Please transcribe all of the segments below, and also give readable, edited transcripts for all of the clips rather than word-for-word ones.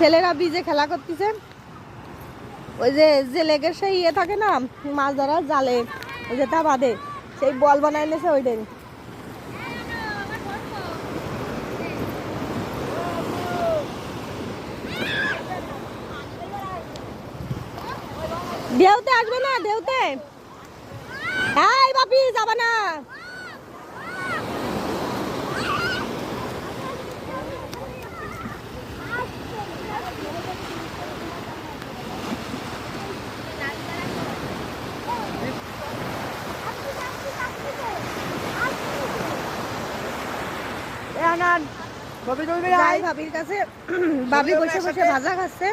ছেলেরা বিজে খেলা করতেছে। ওই যে লেগের সেই ইয়ে থাকে না মাছ ধরা জালে, ওই যে তা বাঁধে সেই বল বানাই নিয়েছে ওইটাই। ঢেউতে আসবে না, ঢেউতে। এই বাপি যাবা না। ভাবির কাছে ভাবি বসে বসে ভাজা খাচ্ছে।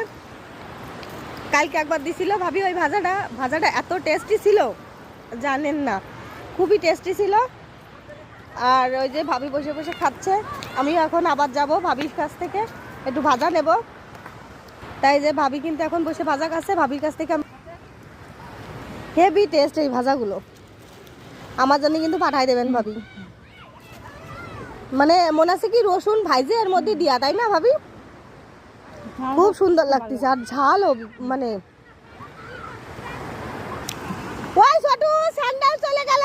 কালকে একবার দিছিল ভাবি, ওই ভাজাটা এত টেস্টি ছিল জানেন না, খুবই টেস্টি ছিল। আর ওই যে ভাবি বসে বসে খাচ্ছে, আমি এখন আবার যাব ভাবির কাছ থেকে একটু ভাজা নেব। তাই যে ভাবি কিন্তু এখন বসে ভাজা খাচ্ছে, ভাবির কাছ থেকে হেভি টেস্ট এই ভাজাগুলো। আমার জন্য কিন্তু পাঠাই দেবেন ভাবি। মানে মনে আছে কি রসুন ভাইজে এর মধ্যে দিয়া, তাই না ভাবি? খুব সুন্দর লাগতেছে। আর ঝালও মানে ওই ছোটু স্যান্ডেল চলে গেল।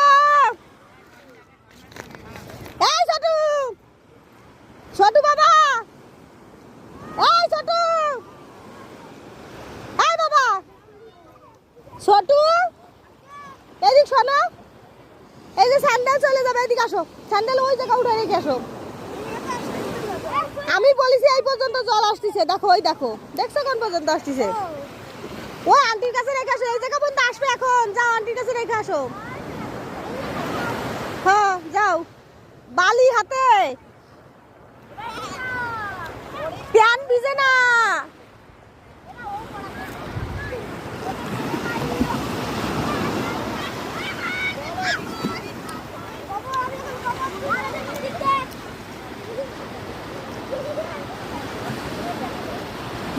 এই ছোটু, ছোটু বাবা, এই ছোটু, এই বাবা ছোটু, এদিক শোনো, এই যে স্যান্ডেল চলে যাবে, এদিক আসো। স্যান্ডেল ওই জায়গা উঠে রেখে আসো। আমি বলেছি এই পর্যন্ত জল আসতেছে, দেখো ওই দেখো, দেখছো কোন পর্যন্ত আসতেছে। ও আন্টির কাছে রেখে আসো, এই জায়গা পর্যন্ত আসবে এখন। যাও আন্টির কাছে রেখে আসো। হ্যাঁ যাও। বালি হাতে, প্যান ভিজে না।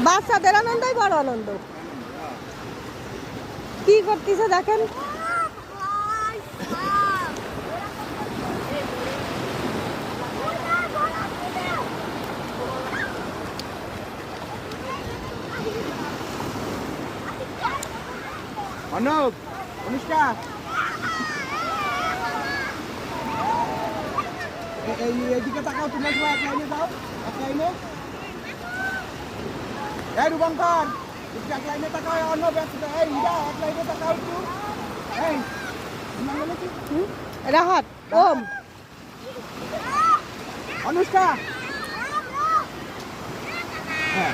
বাচ্চাদের আনন্দই বড় আনন্দ। কি করতেছে দেখেন। অনুপ, অনুষ্কা, এইদিকে তাকাও, তোমরা সবাই এক লাইনে যাও, এক লাইনে। এই রূপঙ্কর, এক লাইনে তাকাও। অনুপ এই ইরা এক লাইনে তাকাও একটু। এই রাহাত, ওম, অনুষ্কা